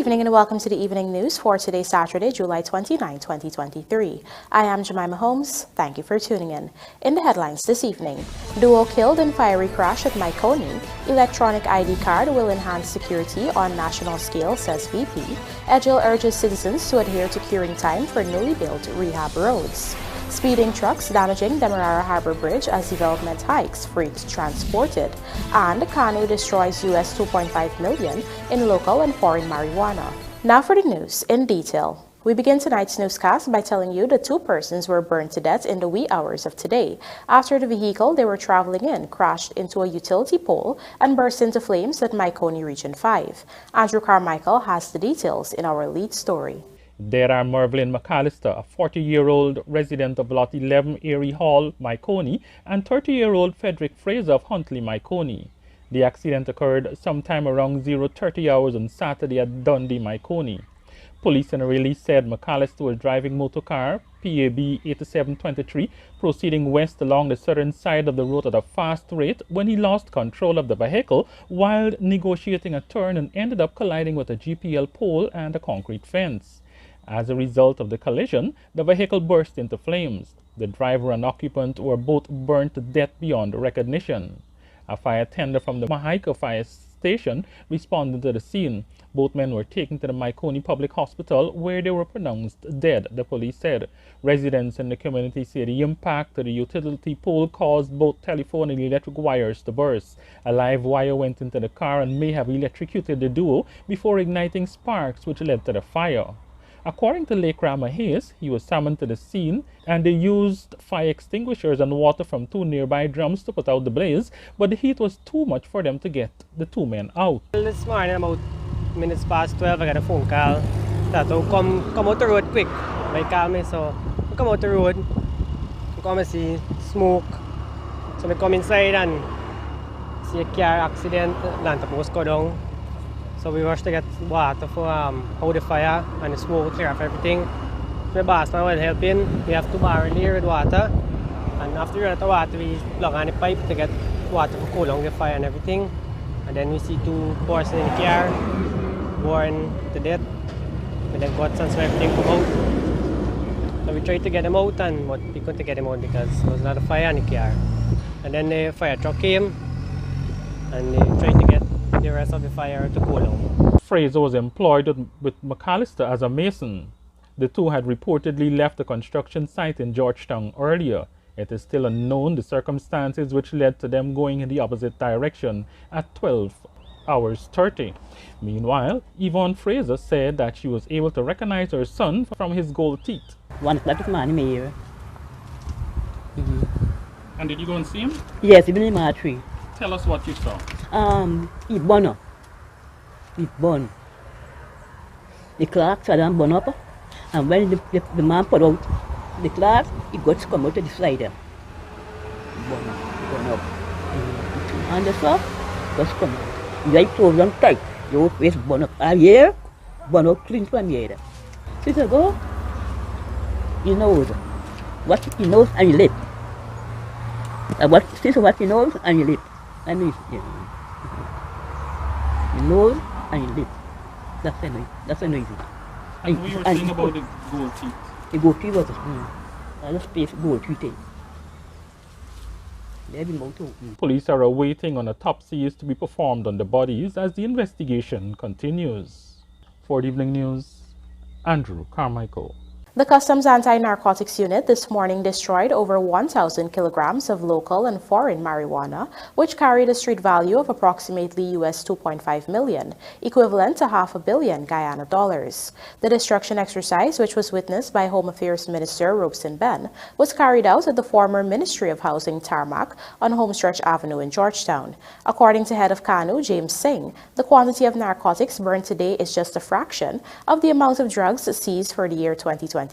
evening and welcome to the evening news for today, Saturday, July 29, 2023. I am Jemima Holmes. Thank you for tuning in. In the headlines this evening, duo killed in fiery crash at Miconi. Electronic ID card will enhance security on national scale, says VP. EDGHILL urges citizens to adhere to curing time for newly built rehab roads. Speeding trucks damaging Demerara Harbor Bridge as development hikes freight transported. And CANU destroys US $2.5 million in local and foreign marijuana. Now for the news in detail. We begin tonight's newscast by telling you that 2 persons were burned to death in the wee hours of today after the vehicle they were traveling in crashed into a utility pole and burst into flames at Miconi Region 5. Andrew Carmichael has the details in our lead story. There are Mervyn McAllister, a 40-year-old resident of Lot 11 EDGHILL, Miconi, and 30-year-old Frederick Fraser of Huntley, Miconi. The accident occurred sometime around 0:30 hours on Saturday at Dundee, Miconi. Police in a release said McAllister was driving motorcar PAB 8723, proceeding west along the southern side of the road at a fast rate when he lost control of the vehicle while negotiating a turn and ended up colliding with a GPL pole and a concrete fence. As a result of the collision, the vehicle burst into flames. The driver and occupant were both burnt to death beyond recognition. A fire tender from the MAHAICONY fire station responded to the scene. Both men were taken to the Miconi Public Hospital where they were pronounced dead, the police said. Residents in the community say the impact to the utility pole caused both telephone and electric wires to burst. A live wire went into the car and may have electrocuted the duo before igniting sparks, which led to the fire. According to Lake Hayes, he was summoned to the scene and they used fire extinguishers and water from 2 nearby drums to put out the blaze, but the heat was too much for them to get the 2 men out. This morning, about minutes past 12, I got a phone call that to come out the road quick. They call me, so I come out the road, I come and see smoke. So I come inside and see a car accident, land supposed to go down. So we rushed to get water for hold the fire and the smoke clear off everything. My boss man was helping. We have 2 barrels here with water. And after we run out of water, we plug on the pipe to get water for cool down the fire and everything. And then we see 2 persons in the car, born to death. We then got some everything come out. So we tried to get them out, but we couldn't get them out because there was a lot of fire in the car. And then the fire truck came and they tried to get the rest of the fire to cool down. Fraser was employed with McAllister as a mason. The 2 had reportedly left the construction site in Georgetown earlier. It is still unknown the circumstances which led to them going in the opposite direction at 12:30. Meanwhile, Yvonne Fraser said that she was able to recognize her son from his gold teeth. 1 o'clock this morning, Mayor. And did you go and see him? Yes, even in my tree. Tell us what you saw. He burn up. He burn. The clerk said I'm burn up. And when the man put out the clerk, he got to come out to the side there. Burn up. And the stuff just come out. They close on tight. Your face burn up. Here, burn up clean from here. So he said, go. He knows. What he knows and he lip. What he knows and he lip. I mean, yeah. You nose and you lip. That's enough. That's enough. And we were saying about the gold teeth. The gold teeth was a space gold teeth. Police are awaiting on autopsies to be performed on the bodies as the investigation continues. For the evening news, Andrew Carmichael. The Customs Anti-Narcotics Unit this morning destroyed over 1,000 kilograms of local and foreign marijuana, which carried a street value of approximately US $2.5 million, equivalent to $500 million Guyana dollars. The destruction exercise, which was witnessed by Home Affairs Minister Robeson Ben, was carried out at the former Ministry of Housing tarmac on Homestretch Avenue in Georgetown. According to head of CANU, James Singh, the quantity of narcotics burned today is just a fraction of the amount of drugs seized for the year 2023.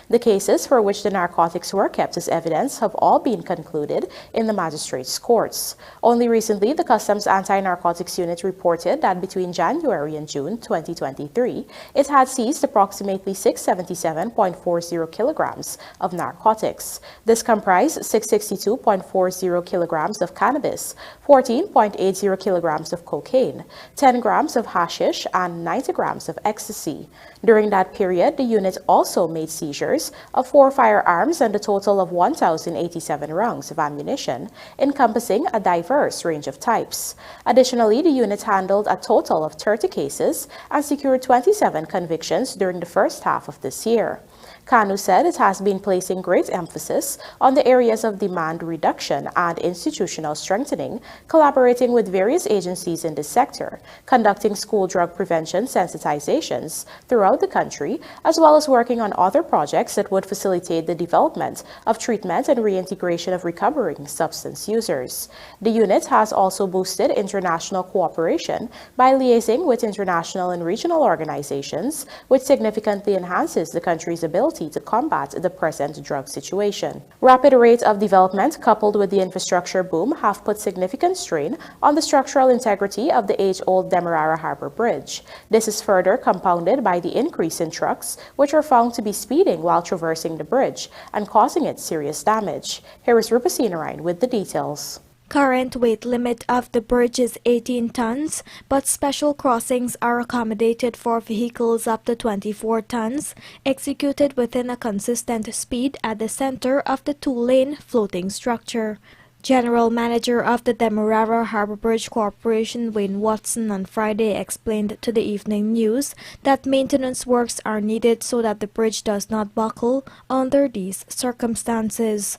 The cases for which the narcotics were kept as evidence have all been concluded in the magistrates' courts. Only recently, the Customs Anti-Narcotics Unit reported that between January and June 2023, it had seized approximately 677.40 kilograms of narcotics. This comprised 662.40 kilograms of cannabis, 14.80 kilograms of cocaine, 10 grams of hashish, and 90 grams of ecstasy. During that period, the unit also made seizures of 4 firearms and a total of 1,087 rounds of ammunition, encompassing a diverse range of types. Additionally, the unit handled a total of 30 cases and secured 27 convictions during the first half of this year. CANU said it has been placing great emphasis on the areas of demand reduction and institutional strengthening, collaborating with various agencies in this sector, conducting school drug prevention sensitizations throughout the country, as well as working on other projects that would facilitate the development of treatment and reintegration of recovering substance users. The unit has also boosted international cooperation by liaising with international and regional organizations, which significantly enhances the country's ability to combat the present drug situation. Rapid rate of development coupled with the infrastructure boom have put significant strain on the structural integrity of the age-old Demerara Harbor Bridge. This is further compounded by the increase in trucks, which are found to be speeding while traversing the bridge and causing it serious damage. Here is Rupasina with the details. Current weight limit of the bridge is 18 tons, but special crossings are accommodated for vehicles up to 24 tons, executed within a consistent speed at the center of the 2-lane floating structure. General Manager of the Demerara Harbor Bridge Corporation, Wayne Watson, on Friday explained to the Evening News that maintenance works are needed so that the bridge does not buckle under these circumstances.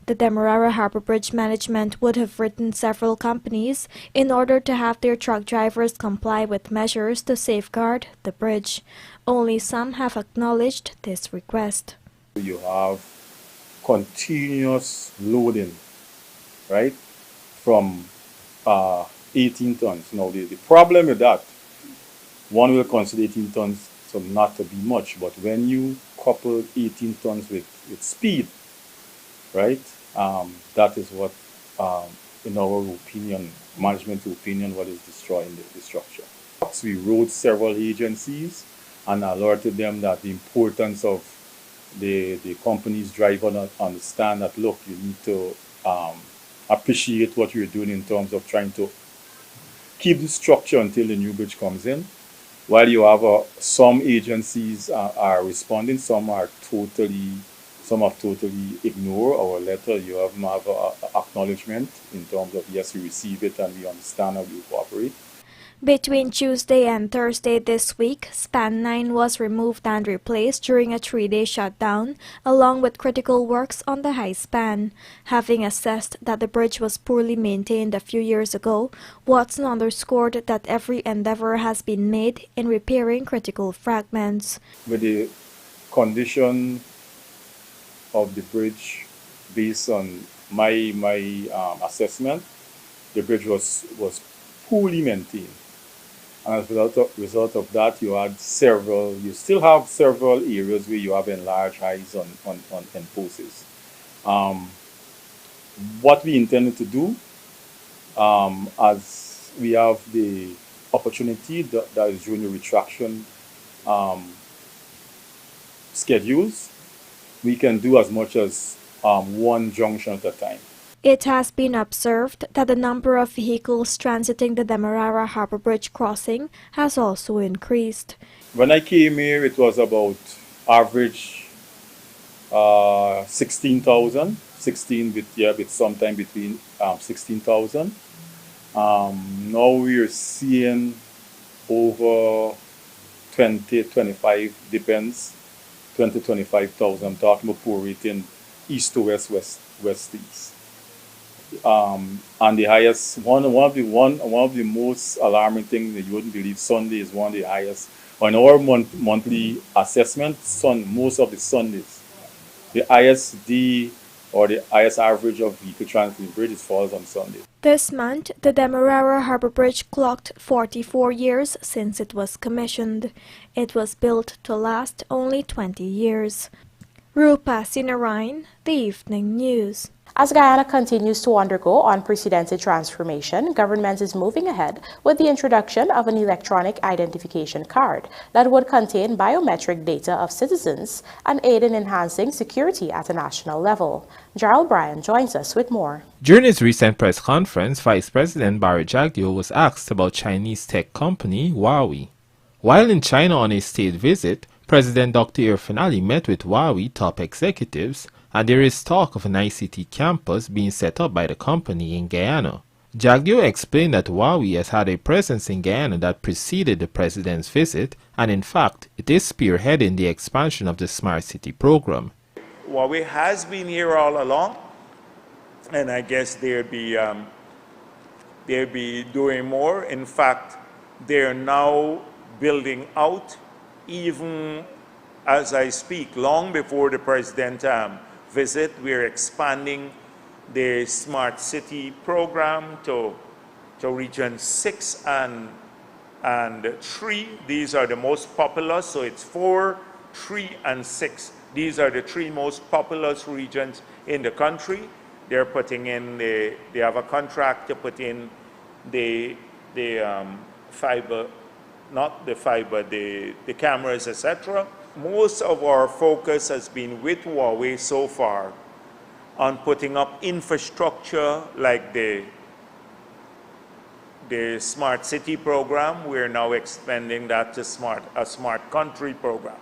The Demerara Harbor Bridge Management would have written several companies in order to have their truck drivers comply with measures to safeguard the bridge. Only some have acknowledged this request. You have continuous loading, right, from 18 tons. Now, the problem with that, one will consider 18 tons so not to be much, but when you couple 18 tons with speed, right, that is what, in our opinion, management opinion, what is destroying the structure. We wrote several agencies and alerted them that the importance of the company's driver understand that, look, you need to appreciate what you're doing in terms of trying to keep the structure until the new bridge comes in. While you have some agencies are responding, some have totally ignored our letter. You have not have acknowledgement in terms of, yes, we receive it and we understand how you cooperate. Between Tuesday and Thursday this week, Span 9 was removed and replaced during a 3-day shutdown, along with critical works on the high span. Having assessed that the bridge was poorly maintained a few years ago, Watson underscored that every endeavor has been made in repairing critical fragments. With the condition of the bridge, based on my assessment, the bridge was poorly maintained. And as a result of that, you still have several areas where you have enlarged highs on posts. What we intended to do, as we have the opportunity that is during the retraction schedules, we can do as much as one junction at a time. It has been observed that the number of vehicles transiting the Demerara Harbor Bridge crossing has also increased. When I came here, it was about average 16,000, with sometime between 16,000. Now we are seeing over 20, 25, depends, 20, 25,000. I'm talking about poor rating east to west, west to east. And the highest, one of the most alarming things that you wouldn't believe, Sunday is one of the highest. On our monthly assessment, most of the Sundays, the ISD or the highest average of vehicle transit in bridges falls on Sunday. This month, the Demerara Harbor Bridge clocked 44 years since it was commissioned. It was built to last only 20 years. Rupa Sinarain, The Evening News. As Guyana continues to undergo unprecedented transformation, government is moving ahead with the introduction of an electronic identification card that would contain biometric data of citizens and aid in enhancing security at a national level. Gerald Bryan joins us with more. During his recent press conference, Vice President Barry Jagdeo was asked about Chinese tech company Huawei. While in China on a state visit, President Dr. Irfan Ali met with Huawei top executives, and there is talk of an ICT campus being set up by the company in Guyana. Jagdeo explained that Huawei has had a presence in Guyana that preceded the president's visit, and in fact, it is spearheading the expansion of the Smart City program. Huawei has been here all along, and I guess they'll be doing more. In fact, they're now building out, even as I speak, long before the president visit. We're expanding the Smart City program to region 6 and 3. These are the most popular, so it's 4, 3, and 6. These are the 3 most populous regions in the country. They're putting in they have a contract to put in the fiber, not the fiber, the cameras, etc. Most of our focus has been with Huawei so far on putting up infrastructure like the Smart City program. We're now expanding that to a smart country program.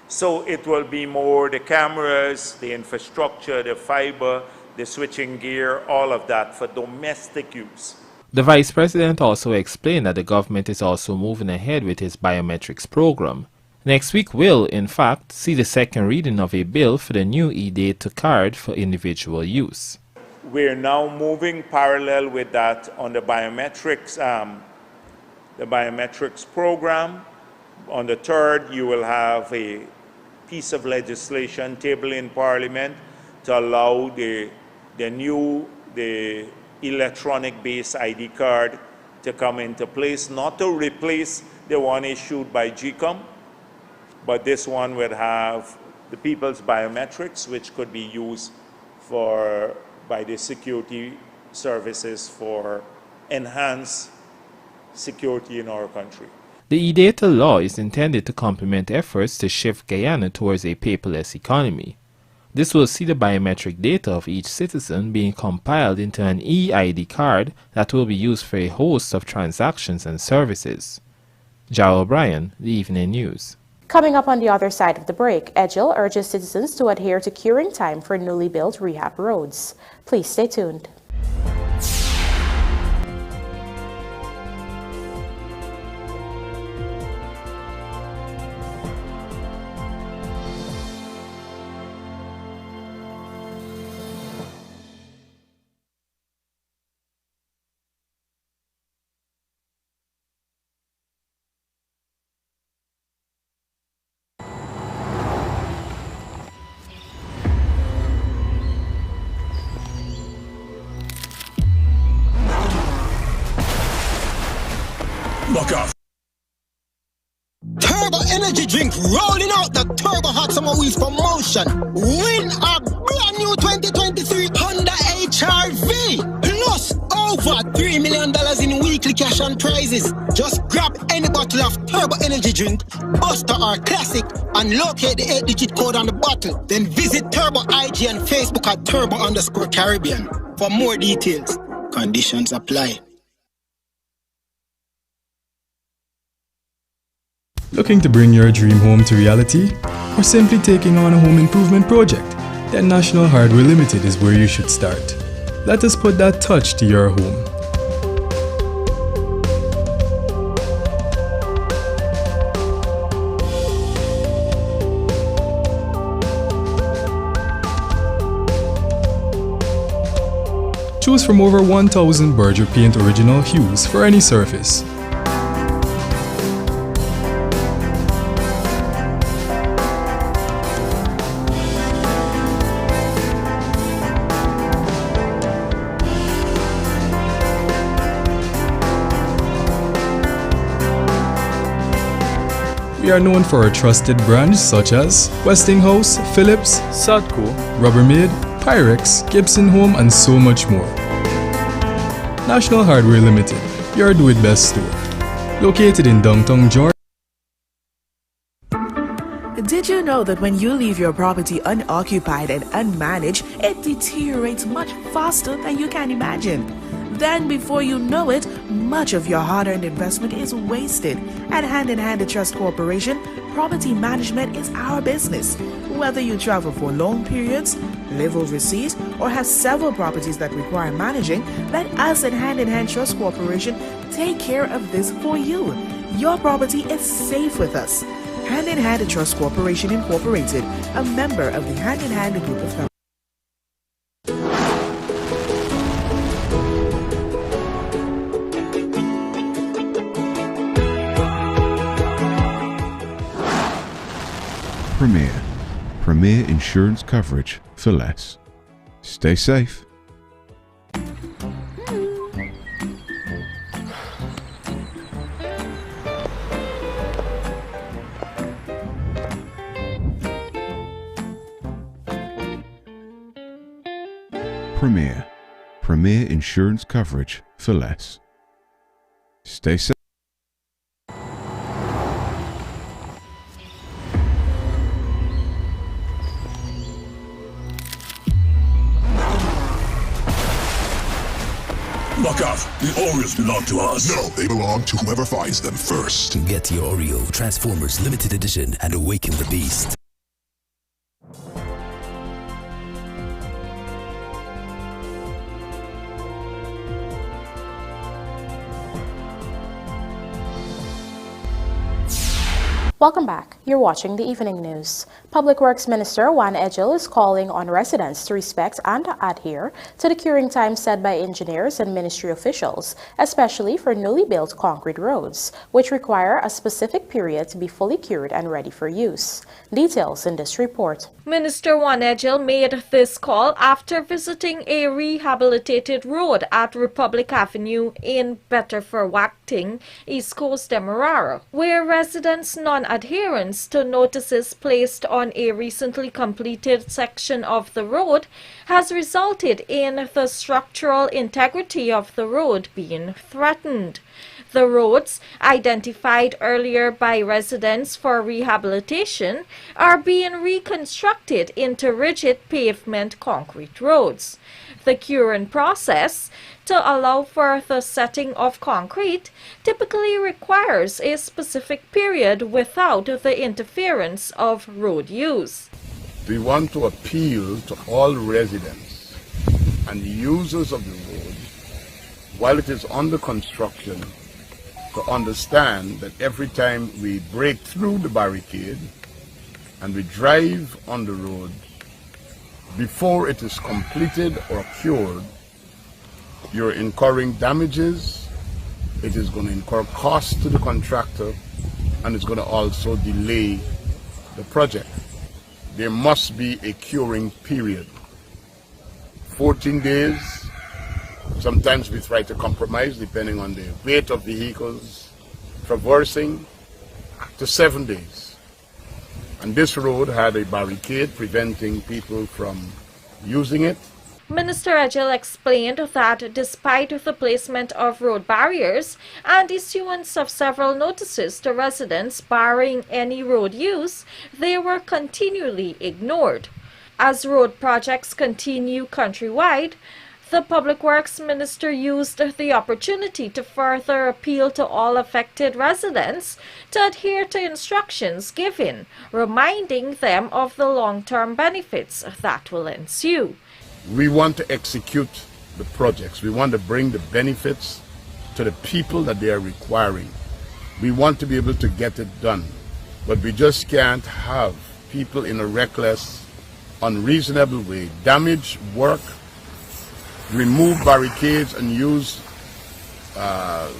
So it will be more the cameras, the infrastructure, the fiber, the switching gear, all of that for domestic use. The Vice President also explained that the government is also moving ahead with its biometrics program. Next week will, in fact, see the second reading of a bill for the new e-data card for individual use. We're now moving parallel with that on the biometrics program. On the 3rd, you will have a piece of legislation tabled in Parliament to allow the electronic-based ID card to come into place, not to replace the one issued by GCOM, but this one would have the people's biometrics, which could be used by the security services for enhanced security in our country. The e-data law is intended to complement efforts to shift Guyana towards a paperless economy. This will see the biometric data of each citizen being compiled into an e-ID card that will be used for a host of transactions and services. Jarrell O'Brien, The Evening News. Coming up on the other side of the break, EDGHILL urges citizens to adhere to curing time for newly built rehab roads. Please stay tuned. Look out. Turbo energy drink rolling out the Turbo Hot Summer Wheels promotion. Win a brand new 2023 Honda HR-V plus over $3 million in weekly cash and prizes. Just grab any bottle of Turbo energy drink, Buster or Classic, and locate the 8-digit code on the bottle. Then visit Turbo IG and Facebook at Turbo_Caribbean for more details. Conditions apply. Looking to bring your dream home to reality? Or simply taking on a home improvement project? Then National Hardware Limited is where you should start. Let us put that touch to your home. Choose from over 1,000 Berger Paint original hues for any surface. We are known for our trusted brands such as Westinghouse, Philips, Sadco, Rubbermaid, Pyrex, Gibson Home, and so much more. National Hardware Limited, your do-it-best store. Located in downtown Georgia. Did you know that when you leave your property unoccupied and unmanaged, it deteriorates much faster than you can imagine? Then before you know it, much of your hard-earned investment is wasted. At Hand in Hand Trust Corporation, property management is our business. Whether you travel for long periods, live overseas, or have several properties that require managing, let us at Hand in Hand Trust Corporation take care of this for you. Your property is safe with us. Hand in Hand Trust Corporation Incorporated, a member of the Hand in Hand Group of Companies. Premier insurance coverage for less. Stay safe. Premier insurance coverage for less. Stay safe. Look out! The Oreos belong to us. No, they belong to whoever finds them first. Get your Oreo Transformers Limited Edition and awaken the beast. Welcome back. You're watching the Evening News. Public Works Minister EDGHILL is calling on residents to respect and adhere to the curing time set by engineers and ministry officials, especially for newly built concrete roads, which require a specific period to be fully cured and ready for use. Details in this report. Minister EDGHILL made this call after visiting a rehabilitated road at Republic Avenue in Betterfor-Wacting, East Coast Demerara, where residents' non-adherence to notices placed on a recently completed section of the road has resulted in the structural integrity of the road being threatened. The roads, identified earlier by residents for rehabilitation, are being reconstructed into rigid pavement concrete roads. The curing process, to allow for the setting of concrete, typically requires a specific period without the interference of road use. We want to appeal to all residents and users of the road while it is under construction to understand that every time we break through the barricade and we drive on the road, before it is completed or cured, you're incurring damages, it is going to incur costs to the contractor, and it's going to also delay the project. There must be a curing period. 14 days, sometimes we try to compromise depending on the weight of vehicles traversing, to 7 days. And this road had a barricade preventing people from using it. Minister EDGHILL explained that despite the placement of road barriers and issuance of several notices to residents barring any road use, they were continually ignored. As road projects continue countrywide, the Public Works Minister used the opportunity to further appeal to all affected residents to adhere to instructions given, reminding them of the long-term benefits that will ensue. We want to execute the projects. We want to bring the benefits to the people that they are requiring. We want to be able to get it done, but we just can't have people in a reckless, unreasonable way damage work, remove barricades and use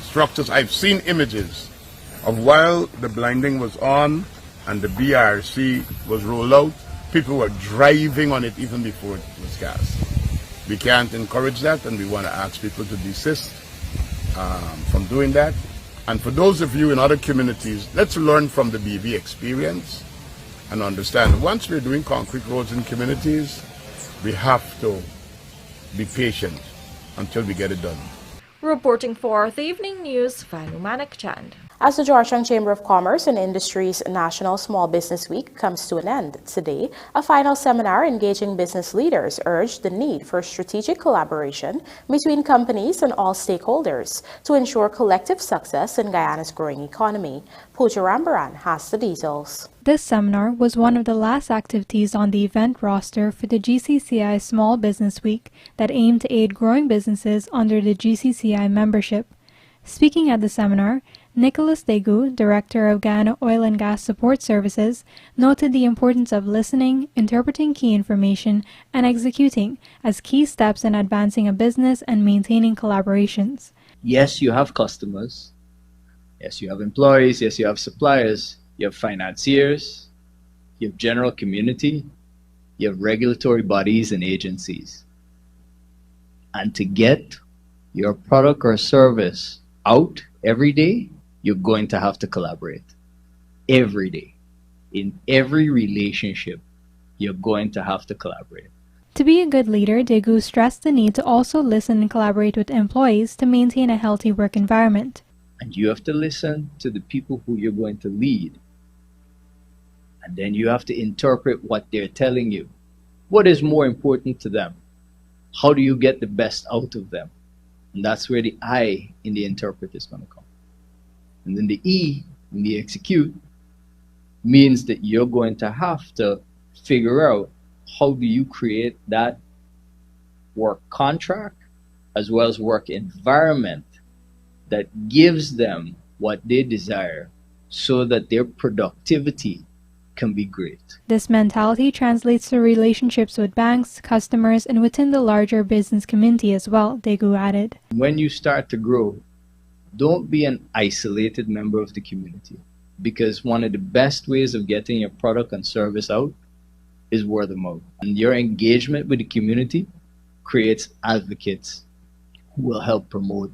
structures. I've seen images of while the blinding was on and the BRC was rolled out, people were driving on it even before it was cast. We can't encourage that, and we want to ask people to desist from doing that. And for those of you in other communities, let's learn from the BV experience and understand once we're doing concrete roads in communities, we have to be patient until we get it done. Reporting for the Evening News, Vanu Manikchand. As the Georgetown Chamber of Commerce and Industry's National Small Business Week comes to an end today, a final seminar engaging business leaders urged the need for strategic collaboration between companies and all stakeholders to ensure collective success in Guyana's growing economy. Pooja Rambaran has the details. This seminar was one of the last activities on the event roster for the GCCI Small Business Week that aimed to aid growing businesses under the GCCI membership. Speaking at the seminar, Nicholas Degu, Director of Guyana Oil and Gas Support Services, noted the importance of listening, interpreting key information, and executing as key steps in advancing a business and maintaining collaborations. Yes, you have customers. Yes, you have employees. Yes, you have suppliers. You have financiers. You have general community. You have regulatory bodies and agencies. And to get your product or service out every day, you're going to have to collaborate. Every day. In every relationship, you're going to have to collaborate. To be a good leader, Degu stressed the need to also listen and collaborate with employees to maintain a healthy work environment. And you have to listen to the people who you're going to lead. And then you have to interpret what they're telling you. What is more important to them? How do you get the best out of them? And that's where the I in the interpret is going to come. And then the E in the execute means that you're going to have to figure out how do you create that work contract as well as work environment that gives them what they desire so that their productivity can be great. This mentality translates to relationships with banks, customers, and within the larger business community as well, Degu added. When you start to grow, don't be an isolated member of the community, because one of the best ways of getting your product and service out is word of mouth. And your engagement with the community creates advocates who will help promote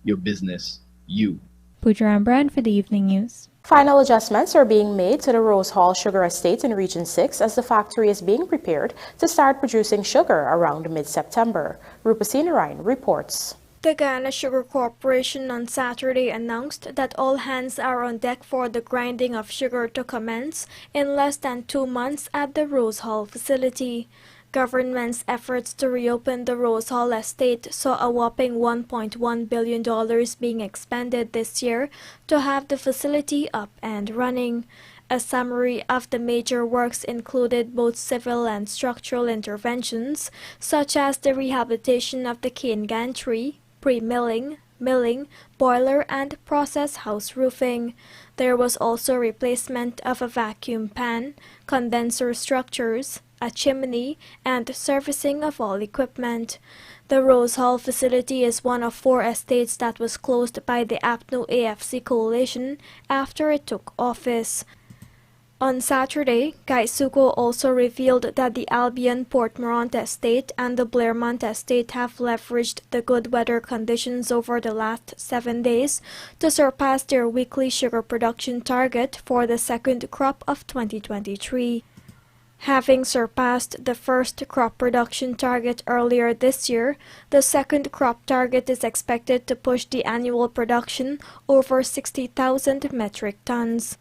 your business, you. Pooja Rambaran for the Evening News. Final adjustments are being made to the Rose Hall Sugar Estate in Region 6 as the factory is being prepared to start producing sugar around mid-September. Rupasina Ryan reports. The Guyana Sugar Corporation on Saturday announced that all hands are on deck for the grinding of sugar to commence in less than 2 months at the Rose Hall facility. Government's efforts to reopen the Rose Hall estate saw a whopping $1.1 billion being expended this year to have the facility up and running. A summary of the major works included both civil and structural interventions, such as the rehabilitation of the cane gantry, pre-milling, milling, boiler, and process house roofing. There was also replacement of a vacuum pan, condenser structures, a chimney, and servicing of all equipment. The Rose Hall facility is one of 4 estates that was closed by the APNO-AFC coalition after it took office. On Saturday, Gaisuko also revealed that the Albion Port-Morant estate and the Blairmont estate have leveraged the good weather conditions over the last 7 days to surpass their weekly sugar production target for the second crop of 2023. Having surpassed the first crop production target earlier this year, the second crop target is expected to push the annual production over 60,000 metric tons.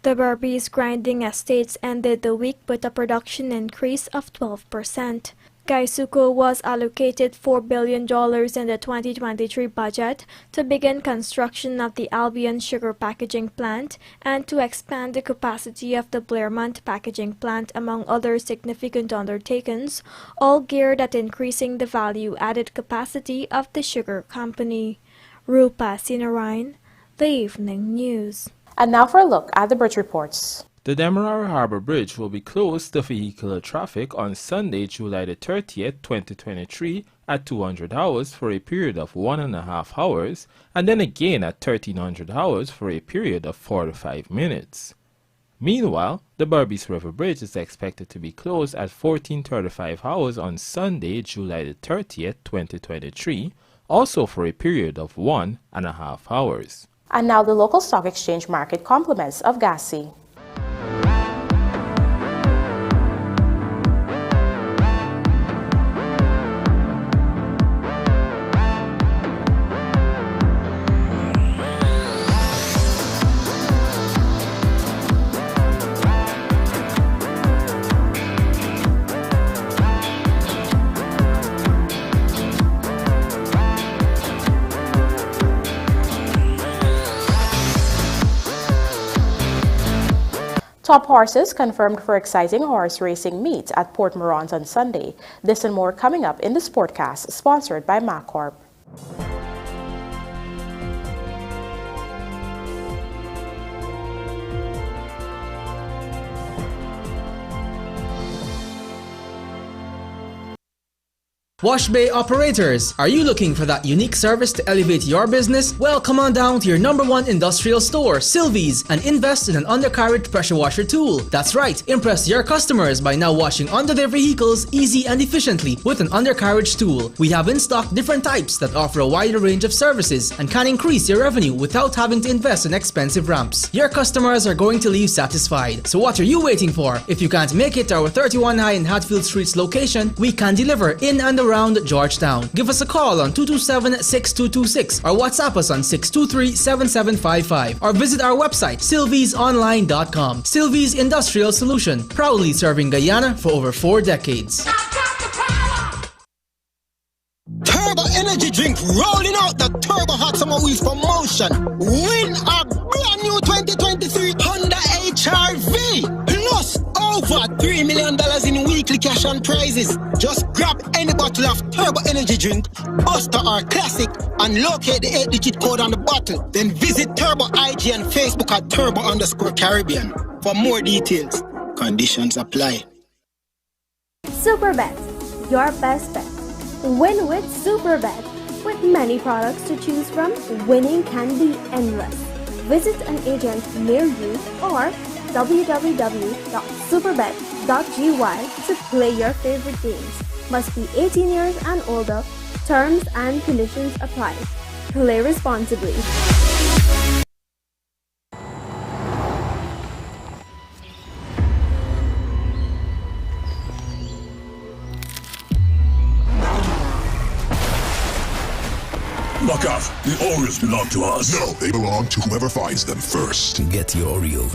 The Berbice grinding estates ended the week with a production increase of 12%. Gaisuko was allocated $4 billion in the 2023 budget to begin construction of the Albion sugar packaging plant and to expand the capacity of the Blairmont packaging plant, among other significant undertakings, all geared at increasing the value-added capacity of the sugar company. Rupasina Ryan, The Evening News. And now for a look at the bridge reports. The Demerara Harbour Bridge will be closed to vehicular traffic on Sunday, July the 30th, 2023 at 200 hours for a period of 1.5 hours and then again at 1300 hours for a period of 45 minutes. Meanwhile, the Berbice River Bridge is expected to be closed at 14:35 hours on Sunday, July the 30th, 2023, also for a period of 1.5 hours. And now the local stock exchange market compliments of Gassi. Top horses confirmed for exciting horse racing meet at Port Morant on Sunday. This and more coming up in the Sportcast, sponsored by MacCorp. Wash Bay operators, are you looking for that unique service to elevate your business? Well, come on down to your #1 industrial store, Sylvie's, and invest in an undercarriage pressure washer tool. That's right, impress your customers by now washing under their vehicles easy and efficiently with an undercarriage tool. We have in stock different types that offer a wider range of services and can increase your revenue without having to invest in expensive ramps. Your customers are going to leave satisfied. So what are you waiting for? If you can't make it to our 31 High and Hatfield Streets location, we can deliver in and around Georgetown. Give us a call on 227-6226 or WhatsApp us on 623-7755 or visit our website sylviesonline.com. Sylvie's Industrial Solution, proudly serving Guyana for over 4 decades. Turbo energy drink rolling out the Turbo Hot Summer Wheels promotion. Win a brand new 2023 Honda HR-V plus over $3 million in weekly cash and prizes. Just grab any bottle of Turbo energy drink, Buster or Classic, and locate the 8-digit code on the bottle. Then visit Turbo IG and Facebook at Turbo_Caribbean for more details. Conditions apply. Superbet, your best bet. Win with Superbet. With many products to choose from, winning can be endless. Visit an agent near you or www.superbet.gy to play your favorite games. Must be 18 years and older. Terms and conditions apply. Play responsibly. Look out! The Oreos belong to us. No, they belong to whoever finds them first. Get your Oreo.